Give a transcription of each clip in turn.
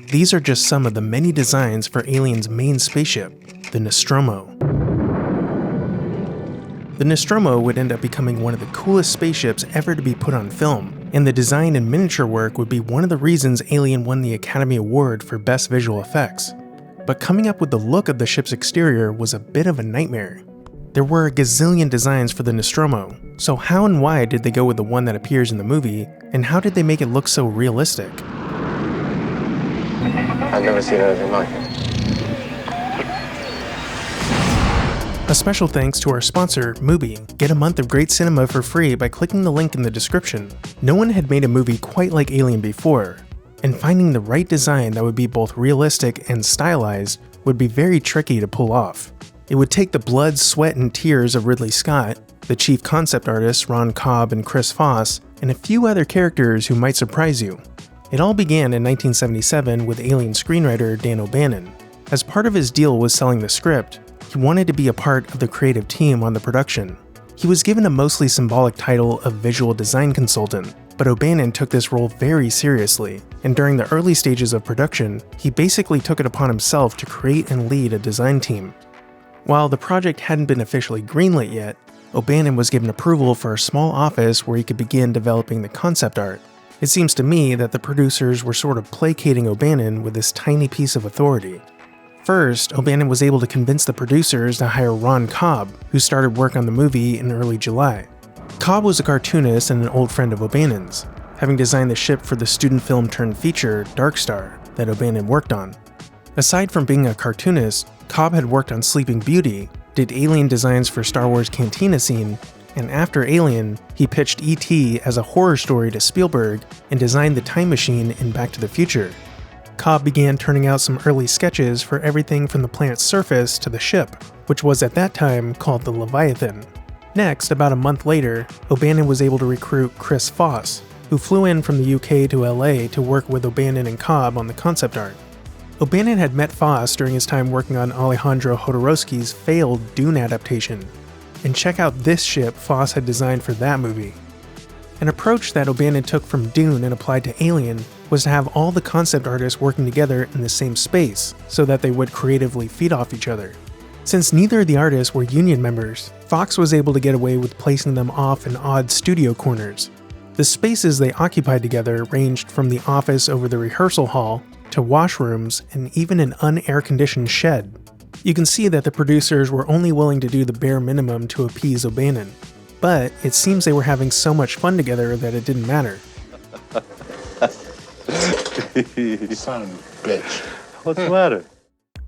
These are just some of the many designs for Alien's main spaceship, the Nostromo. The Nostromo would end up becoming one of the coolest spaceships ever to be put on film, and the design and miniature work would be one of the reasons Alien won the Academy Award for Best Visual Effects. But coming up with the look of the ship's exterior was a bit of a nightmare. There were a gazillion designs for the Nostromo, so how and why did they go with the one that appears in the movie, and how did they make it look so realistic? I've never seen anything like it. A special thanks to our sponsor, Mubi. Get a month of great cinema for free by clicking the link in the description. No one had made a movie quite like Alien before, and finding the right design that would be both realistic and stylized would be very tricky to pull off. It would take the blood, sweat, and tears of Ridley Scott, the chief concept artists Ron Cobb and Chris Foss, and a few other characters who might surprise you. It all began in 1977 with Alien screenwriter Dan O'Bannon. As part of his deal with selling the script, he wanted to be a part of the creative team on the production. He was given a mostly symbolic title of visual design consultant, but O'Bannon took this role very seriously, and during the early stages of production, he basically took it upon himself to create and lead a design team. While the project hadn't been officially greenlit yet, O'Bannon was given approval for a small office where he could begin developing the concept art. It seems to me that the producers were sort of placating O'Bannon with this tiny piece of authority. First, O'Bannon was able to convince the producers to hire Ron Cobb, who started work on the movie in early July. Cobb was a cartoonist and an old friend of O'Bannon's, having designed the ship for the student film turned feature, Dark Star, that O'Bannon worked on. Aside from being a cartoonist, Cobb had worked on Sleeping Beauty, did Alien designs for Star Wars Cantina Scene, and after Alien, he pitched E.T. as a horror story to Spielberg and designed the time machine in Back to the Future. Cobb began turning out some early sketches for everything from the planet's surface to the ship, which was at that time called the Leviathan. Next, about a month later, O'Bannon was able to recruit Chris Foss, who flew in from the UK to LA to work with O'Bannon and Cobb on the concept art. O'Bannon had met Foss during his time working on Alejandro Jodorowsky's failed Dune adaptation, and check out this ship Foss had designed for that movie. An approach that O'Bannon took from Dune and applied to Alien was to have all the concept artists working together in the same space so that they would creatively feed off each other. Since neither of the artists were union members, Fox was able to get away with placing them off in odd studio corners. The spaces they occupied together ranged from the office over the rehearsal hall to washrooms and even an unair-conditioned shed. You can see that the producers were only willing to do the bare minimum to appease O'Bannon, but it seems they were having so much fun together that it didn't matter. Son of a bitch. What's the matter?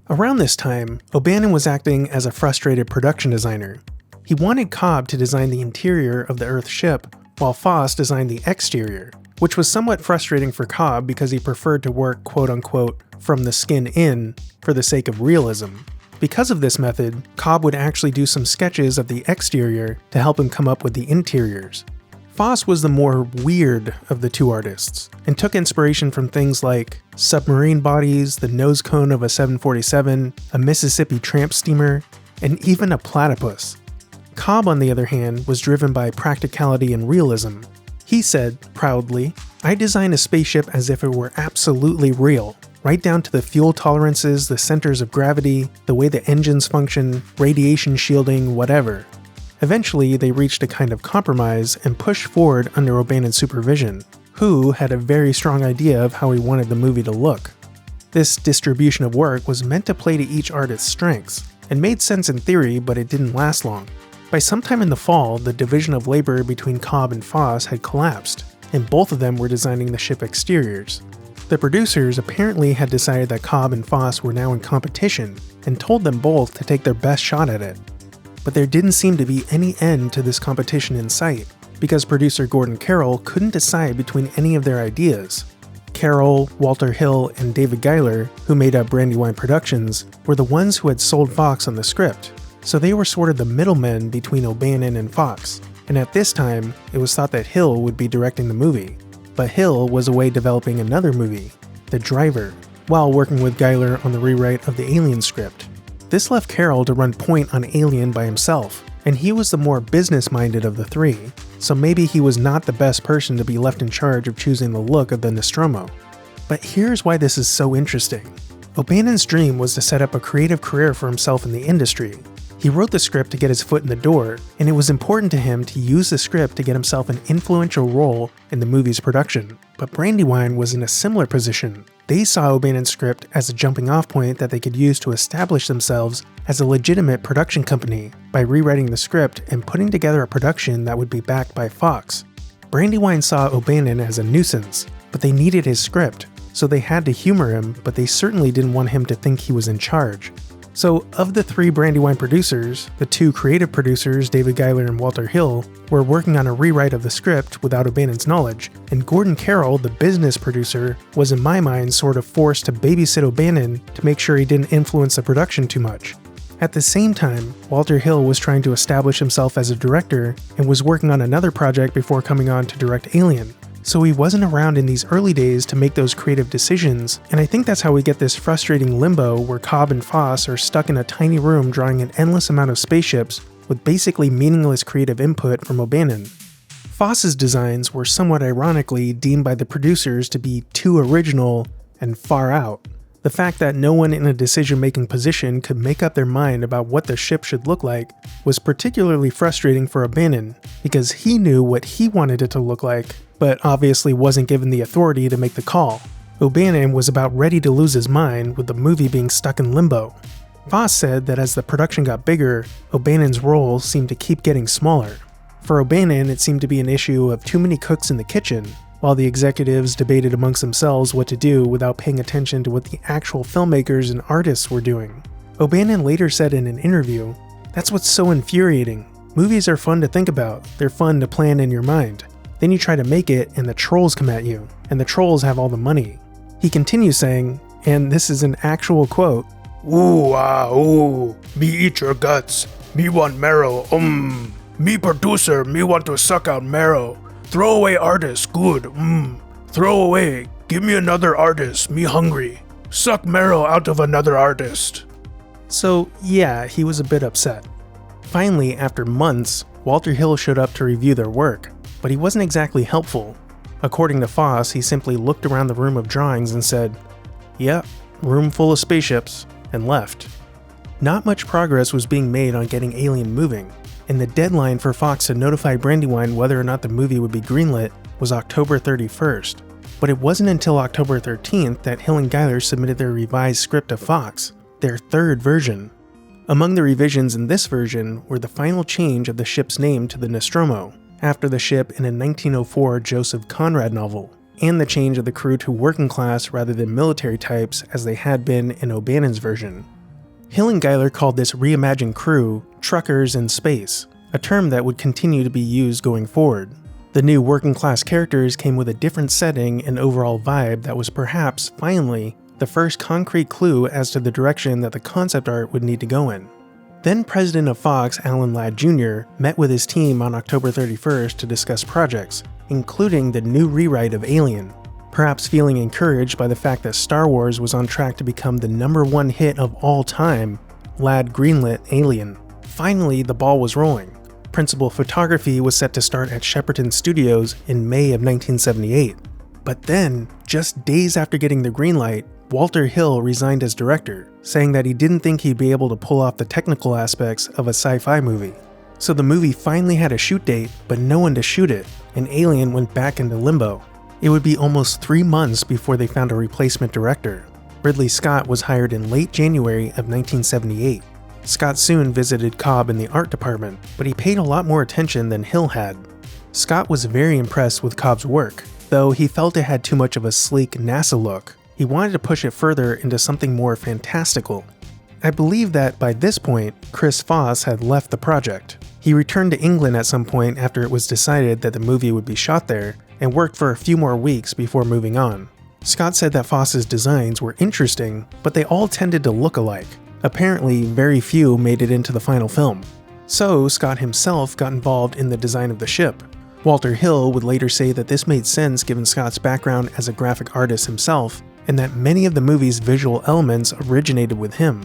Around this time, O'Bannon was acting as a frustrated production designer. He wanted Cobb to design the interior of the Earth ship, while Foss designed the exterior, which was somewhat frustrating for Cobb because he preferred to work quote-unquote from the skin in for the sake of realism. Because of this method, Cobb would actually do some sketches of the exterior to help him come up with the interiors. Foss was the more weird of the two artists, and took inspiration from things like submarine bodies, the nose cone of a 747, a Mississippi tramp steamer, and even a platypus. Cobb, on the other hand, was driven by practicality and realism. He said, proudly, "I designed a spaceship as if it were absolutely real, right down to the fuel tolerances, the centers of gravity, the way the engines function, radiation shielding, whatever." Eventually, they reached a kind of compromise and pushed forward under O'Bannon's supervision, who had a very strong idea of how he wanted the movie to look. This distribution of work was meant to play to each artist's strengths, and made sense in theory, but it didn't last long. By sometime in the fall, the division of labor between Cobb and Foss had collapsed, and both of them were designing the ship exteriors. The producers apparently had decided that Cobb and Foss were now in competition, and told them both to take their best shot at it. But there didn't seem to be any end to this competition in sight, because producer Gordon Carroll couldn't decide between any of their ideas. Carroll, Walter Hill, and David Giler, who made up Brandywine Productions, were the ones who had sold Fox on the script, so they were sort of the middlemen between O'Bannon and Fox, and at this time, it was thought that Hill would be directing the movie. But Hill was away developing another movie, The Driver, while working with Giler on the rewrite of the Alien script. This left Carroll to run point on Alien by himself, and he was the more business-minded of the three, so maybe he was not the best person to be left in charge of choosing the look of the Nostromo. But here's why this is so interesting. O'Bannon's dream was to set up a creative career for himself in the industry. He wrote the script to get his foot in the door, and it was important to him to use the script to get himself an influential role in the movie's production. But Brandywine was in a similar position. They saw O'Bannon's script as a jumping-off point that they could use to establish themselves as a legitimate production company by rewriting the script and putting together a production that would be backed by Fox. Brandywine saw O'Bannon as a nuisance, but they needed his script, so they had to humor him, but they certainly didn't want him to think he was in charge. So, of the 3 Brandywine producers, the 2 creative producers, David Giler and Walter Hill, were working on a rewrite of the script without O'Bannon's knowledge, and Gordon Carroll, the business producer, was in my mind sort of forced to babysit O'Bannon to make sure he didn't influence the production too much. At the same time, Walter Hill was trying to establish himself as a director and was working on another project before coming on to direct Alien. So he wasn't around in these early days to make those creative decisions, and I think that's how we get this frustrating limbo where Cobb and Foss are stuck in a tiny room drawing an endless amount of spaceships with basically meaningless creative input from O'Bannon. Foss's designs were somewhat ironically deemed by the producers to be too original and far out. The fact that no one in a decision-making position could make up their mind about what the ship should look like was particularly frustrating for O'Bannon, because he knew what he wanted it to look like, but obviously wasn't given the authority to make the call. O'Bannon was about ready to lose his mind with the movie being stuck in limbo. Foss said that as the production got bigger, O'Bannon's role seemed to keep getting smaller. For O'Bannon, it seemed to be an issue of too many cooks in the kitchen, while the executives debated amongst themselves what to do without paying attention to what the actual filmmakers and artists were doing. O'Bannon later said in an interview, "That's what's so infuriating. Movies are fun to think about, they're fun to plan in your mind. Then you try to make it and the trolls come at you, and the trolls have all the money." He continues saying, and this is an actual quote, "Ooh, ooh, me eat your guts, me want marrow, me producer, me want to suck out marrow. Throw away artist, good, Throw away, give me another artist, me hungry. Suck marrow out of another artist." So yeah, he was a bit upset. Finally, after months, Walter Hill showed up to review their work, but he wasn't exactly helpful. According to Foss, he simply looked around the room of drawings and said, "Yep, room full of spaceships," and left. Not much progress was being made on getting Alien moving, and the deadline for Fox to notify Brandywine whether or not the movie would be greenlit was October 31st. But it wasn't until October 13th that Hill and Giler submitted their revised script to Fox, their 3rd version. Among the revisions in this version were the final change of the ship's name to the Nostromo, after the ship in a 1904 Joseph Conrad novel, and the change of the crew to working class rather than military types as they had been in O'Bannon's version. Hill and Giler called this reimagined crew truckers in space, a term that would continue to be used going forward. The new working class characters came with a different setting and overall vibe that was perhaps, finally, the first concrete clue as to the direction that the concept art would need to go in. Then President of Fox, Alan Ladd Jr., met with his team on October 31st to discuss projects, including the new rewrite of Alien. Perhaps feeling encouraged by the fact that Star Wars was on track to become the #1 hit of all time, Ladd greenlit Alien. Finally, the ball was rolling. Principal photography was set to start at Shepperton Studios in May of 1978. But then, just days after getting the green light, Walter Hill resigned as director, saying that he didn't think he'd be able to pull off the technical aspects of a sci-fi movie. So the movie finally had a shoot date, but no one to shoot it, and Alien went back into limbo. It would be almost 3 months before they found a replacement director. Ridley Scott was hired in late January of 1978. Scott soon visited Cobb in the art department, but he paid a lot more attention than Hill had. Scott was very impressed with Cobb's work, though he felt it had too much of a sleek NASA look. He wanted to push it further into something more fantastical. I believe that by this point, Chris Foss had left the project. He returned to England at some point after it was decided that the movie would be shot there, and worked for a few more weeks before moving on. Scott said that Foss's designs were interesting, but they all tended to look alike. Apparently, very few made it into the final film. So, Scott himself got involved in the design of the ship. Walter Hill would later say that this made sense given Scott's background as a graphic artist himself, and that many of the movie's visual elements originated with him.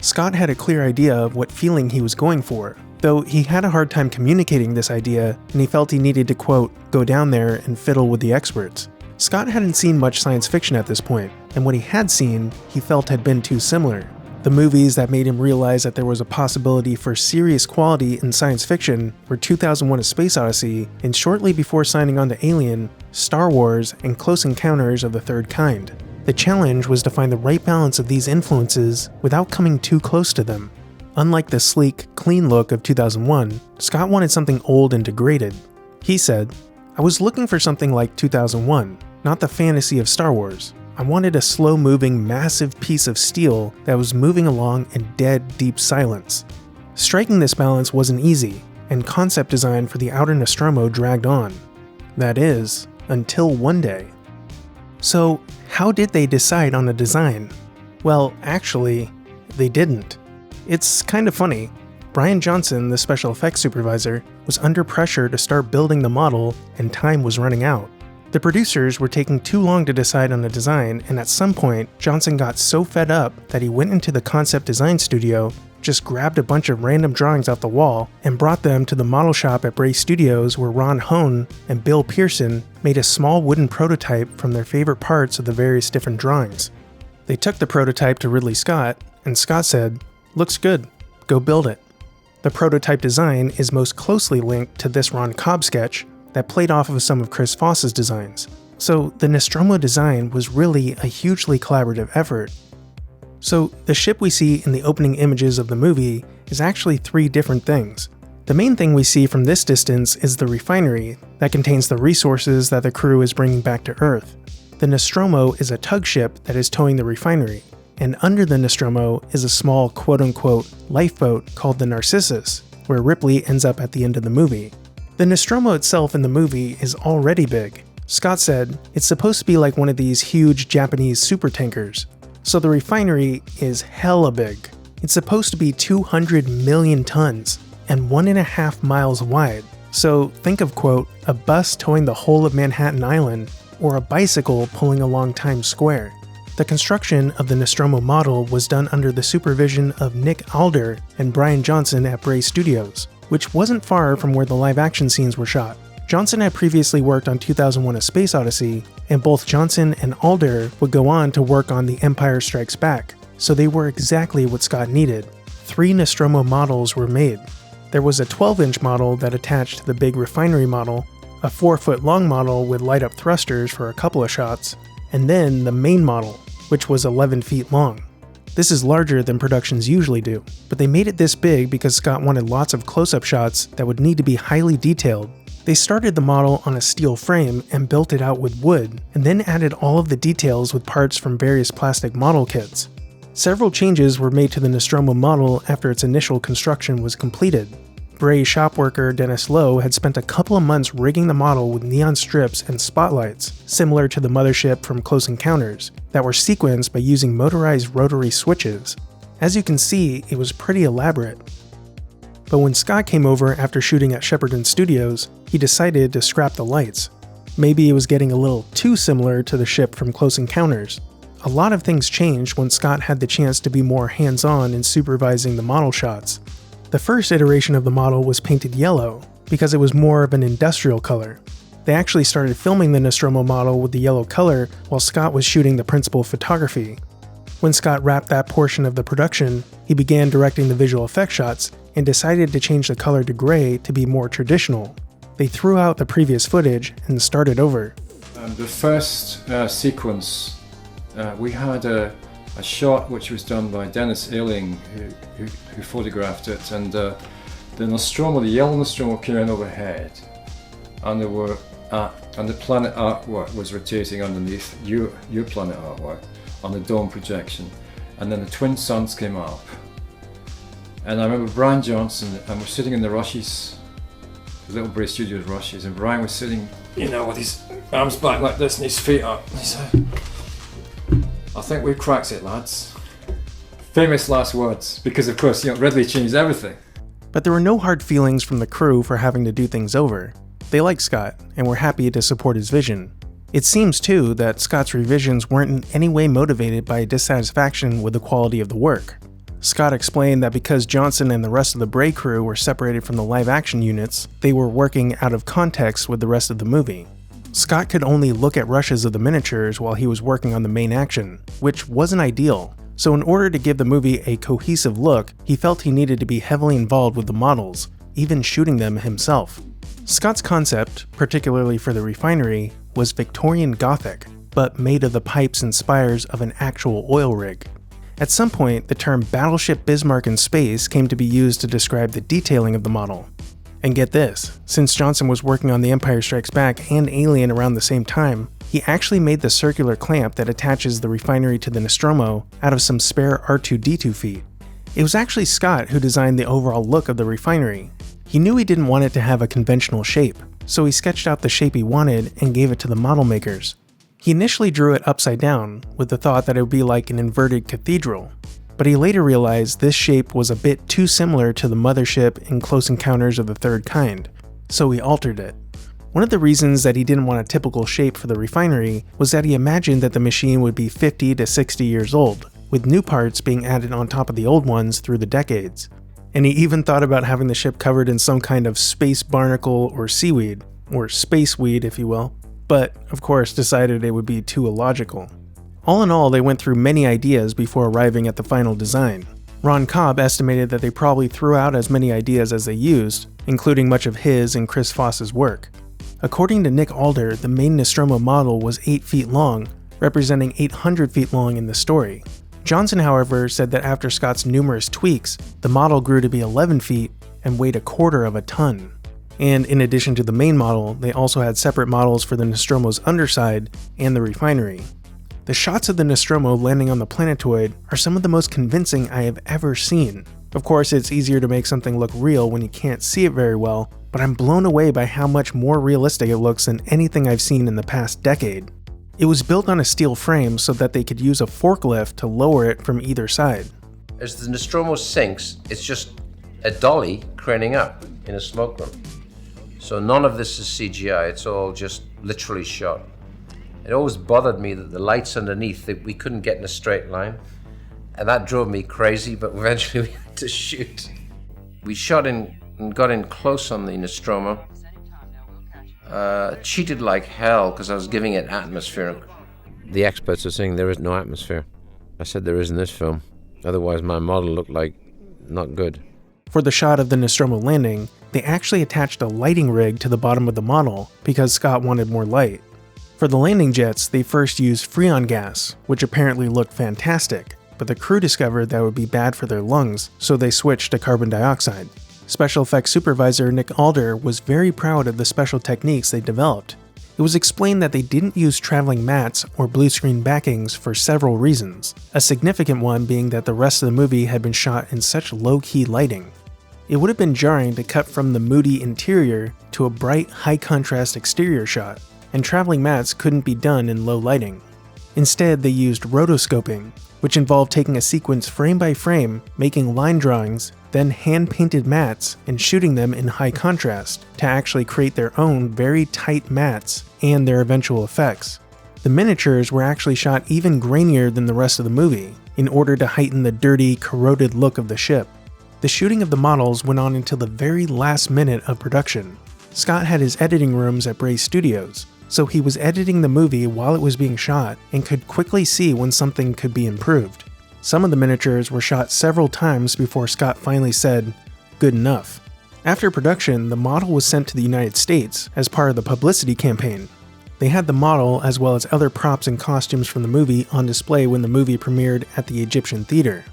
Scott had a clear idea of what feeling he was going for, though he had a hard time communicating this idea, and he felt he needed to, quote, go down there and fiddle with the experts. Scott hadn't seen much science fiction at this point, and what he had seen, he felt had been too similar. The movies that made him realize that there was a possibility for serious quality in science fiction were 2001: A Space Odyssey, and shortly before signing on to Alien, Star Wars, and Close Encounters of the Third Kind. The challenge was to find the right balance of these influences without coming too close to them. Unlike the sleek, clean look of 2001, Scott wanted something old and degraded. He said, "I was looking for something like 2001, not the fantasy of Star Wars. I wanted a slow-moving, massive piece of steel that was moving along in dead, deep silence." Striking this balance wasn't easy, and concept design for the outer Nostromo dragged on. That is, until one day. So, how did they decide on a design? Well, actually, they didn't. It's kind of funny. Brian Johnson, the special effects supervisor, was under pressure to start building the model, and time was running out. The producers were taking too long to decide on a design, and at some point, Johnson got so fed up that he went into the concept design studio, just grabbed a bunch of random drawings off the wall, and brought them to the model shop at Bray Studios, where Ron Hone and Bill Pearson made a small wooden prototype from their favorite parts of the various different drawings. They took the prototype to Ridley Scott, and Scott said, "Looks good, go build it." The prototype design is most closely linked to this Ron Cobb sketch that played off of some of Chris Foss's designs. So the Nostromo design was really a hugely collaborative effort. So the ship we see in the opening images of the movie is actually three different things. The main thing we see from this distance is the refinery that contains the resources that the crew is bringing back to Earth. The Nostromo is a tug ship that is towing the refinery, and under the Nostromo is a small quote-unquote lifeboat called the Narcissus, where Ripley ends up at the end of the movie. The Nostromo itself in the movie is already big. Scott said it's supposed to be like one of these huge Japanese supertankers. So the refinery is hella big. It's supposed to be 200 million tons and 1.5 miles wide. So think of quote, a bus towing the whole of Manhattan Island, or a bicycle pulling along Times Square. The construction of the Nostromo model was done under the supervision of Nick Alder and Brian Johnson at Bray Studios, which wasn't far from where the live-action scenes were shot. Johnson had previously worked on 2001: A Space Odyssey, and both Johnson and Alder would go on to work on The Empire Strikes Back, so they were exactly what Scott needed. 3 Nostromo models were made. There was a 12-inch model that attached to the big refinery model, a 4-foot-long model with light-up thrusters for a couple of shots, and then the main model, which was 11 feet long. This is larger than productions usually do, but they made it this big because Scott wanted lots of close-up shots that would need to be highly detailed. They started the model on a steel frame and built it out with wood, and then added all of the details with parts from various plastic model kits. Several changes were made to the Nostromo model after its initial construction was completed. Bray shop worker Dennis Lowe had spent a couple of months rigging the model with neon strips and spotlights, similar to the mothership from Close Encounters, that were sequenced by using motorized rotary switches. As you can see, it was pretty elaborate. But when Scott came over after shooting at Shepperton Studios, he decided to scrap the lights. Maybe it was getting a little too similar to the ship from Close Encounters. A lot of things changed when Scott had the chance to be more hands-on in supervising the model shots. The first iteration of the model was painted yellow, because it was more of an industrial color. They actually started filming the Nostromo model with the yellow color while Scott was shooting the principal photography. When Scott wrapped that portion of the production, he began directing the visual effects shots and decided to change the color to gray to be more traditional. They threw out the previous footage and started over. The first sequence, we had a shot which was done by Dennis Ailing, who photographed it, and the Nostromo, the yellow Nostromo, came in overhead, and there were and the planet artwork was rotating underneath your planet artwork on the dome projection, and then the twin suns came up, and I remember Brian Johnson, and we're sitting in the rushes, the little Bray Studios rushes, and Brian was sitting, with his arms back like this and his feet up. He said, "I think we've cracked it, lads." Famous last words, because of course, Ridley changed everything. But there were no hard feelings from the crew for having to do things over. They liked Scott, and were happy to support his vision. It seems, too, that Scott's revisions weren't in any way motivated by dissatisfaction with the quality of the work. Scott explained that because Johnson and the rest of the Bray crew were separated from the live-action units, they were working out of context with the rest of the movie. Scott could only look at rushes of the miniatures while he was working on the main action, which wasn't ideal. So in order to give the movie a cohesive look, he felt he needed to be heavily involved with the models, even shooting them himself. Scott's concept, particularly for the refinery, was Victorian Gothic, but made of the pipes and spires of an actual oil rig. At some point, the term Battleship Bismarck in space came to be used to describe the detailing of the model. And get this, since Johnson was working on The Empire Strikes Back and Alien around the same time, he actually made the circular clamp that attaches the refinery to the Nostromo out of some spare R2-D2 feet. It was actually Scott who designed the overall look of the refinery. He knew he didn't want it to have a conventional shape, so he sketched out the shape he wanted and gave it to the model makers. He initially drew it upside down, with the thought that it would be like an inverted cathedral, but he later realized this shape was a bit too similar to the mothership in Close Encounters of the Third Kind, so he altered it. One of the reasons that he didn't want a typical shape for the refinery was that he imagined that the machine would be 50 to 60 years old, with new parts being added on top of the old ones through the decades. And he even thought about having the ship covered in some kind of space barnacle or seaweed, or space weed if you will, but of course decided it would be too illogical. All in all, they went through many ideas before arriving at the final design. Ron Cobb estimated that they probably threw out as many ideas as they used, including much of his and Chris Foss's work. According to Nick Alder, the main Nostromo model was 8 feet long, representing 800 feet long in the story. Johnson, however, said that after Scott's numerous tweaks, the model grew to be 11 feet and weighed 1/4 of a ton. And in addition to the main model, they also had separate models for the Nostromo's underside and the refinery. The shots of the Nostromo landing on the planetoid are some of the most convincing I have ever seen. Of course, it's easier to make something look real when you can't see it very well, but I'm blown away by how much more realistic it looks than anything I've seen in the past decade. It was built on a steel frame so that they could use a forklift to lower it from either side. As the Nostromo sinks, it's just a dolly craning up in a smoke room. So none of this is CGI, it's all just literally shot. It always bothered me that the lights underneath, that we couldn't get in a straight line. And that drove me crazy, but eventually we had to shoot. We shot in and got in close on the Nostromo. Cheated like hell because I was giving it atmosphere. The experts are saying there is no atmosphere. I said there is in this film. Otherwise my model looked like not good. For the shot of the Nostromo landing, they actually attached a lighting rig to the bottom of the model because Scott wanted more light. For the landing jets, they first used Freon gas, which apparently looked fantastic, but the crew discovered that would be bad for their lungs, so they switched to carbon dioxide. Special effects supervisor Nick Alder was very proud of the special techniques they developed. It was explained that they didn't use traveling mats or blue screen backings for several reasons, a significant one being that the rest of the movie had been shot in such low-key lighting. It would have been jarring to cut from the moody interior to a bright, high-contrast exterior shot, and traveling mats couldn't be done in low lighting. Instead, they used rotoscoping, which involved taking a sequence frame by frame, making line drawings, then hand-painted mats and shooting them in high contrast to actually create their own very tight mats and their eventual effects. The miniatures were actually shot even grainier than the rest of the movie, in order to heighten the dirty, corroded look of the ship. The shooting of the models went on until the very last minute of production. Scott had his editing rooms at Bray Studios, so he was editing the movie while it was being shot and could quickly see when something could be improved. Some of the miniatures were shot several times before Scott finally said, "Good enough." After production, the model was sent to the United States as part of the publicity campaign. They had the model, as well as other props and costumes from the movie, on display when the movie premiered at the Egyptian Theater.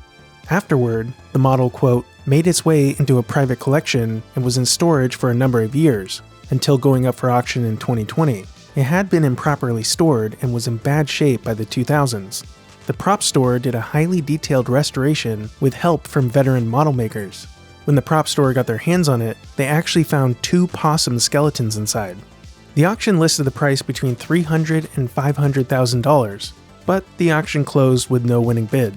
Afterward, the model, quote, made its way into a private collection and was in storage for a number of years, until going up for auction in 2020. It had been improperly stored and was in bad shape by the 2000s. The prop store did a highly detailed restoration with help from veteran model makers. When the prop store got their hands on it, they actually found 2 possum skeletons inside. The auction listed the price between $300,000 and $500,000, but the auction closed with no winning bid.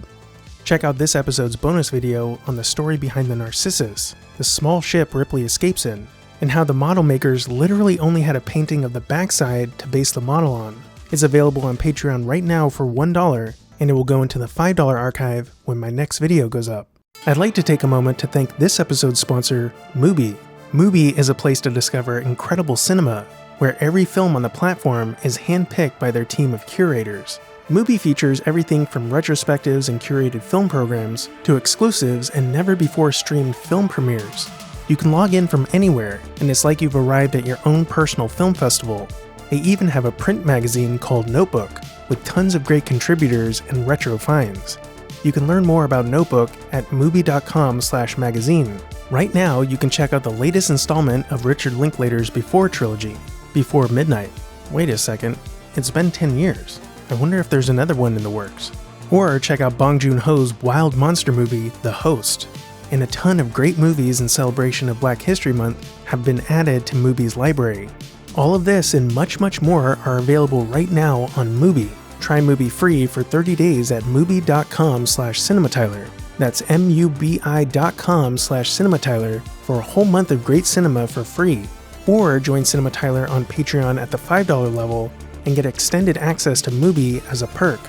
Check out this episode's bonus video on the story behind the Narcissus, the small ship Ripley escapes in, and how the model makers literally only had a painting of the backside to base the model on. It's available on Patreon right now for $1, and it will go into the $5 archive when my next video goes up. I'd like to take a moment to thank this episode's sponsor, Mubi. Mubi is a place to discover incredible cinema, where every film on the platform is handpicked by their team of curators. Mubi features everything from retrospectives and curated film programs to exclusives and never-before-streamed film premieres. You can log in from anywhere, and it's like you've arrived at your own personal film festival. They even have a print magazine called Notebook, with tons of great contributors and retro finds. You can learn more about Notebook at mubi.com/magazine. Right now, you can check out the latest installment of Richard Linklater's Before trilogy, Before Midnight. Wait a second, it's been 10 years. I wonder if there's another one in the works. Or check out Bong Joon-ho's wild monster movie, The Host. And a ton of great movies in celebration of Black History Month have been added to Mubi's library. All of this and much more are available right now on Mubi. Try Mubi free for 30 days at mubi.com/CinemaTyler. That's mubi.com/CinemaTyler for a whole month of great cinema for free. Or join CinemaTyler on Patreon at the $5 level and get extended access to Mubi as a perk.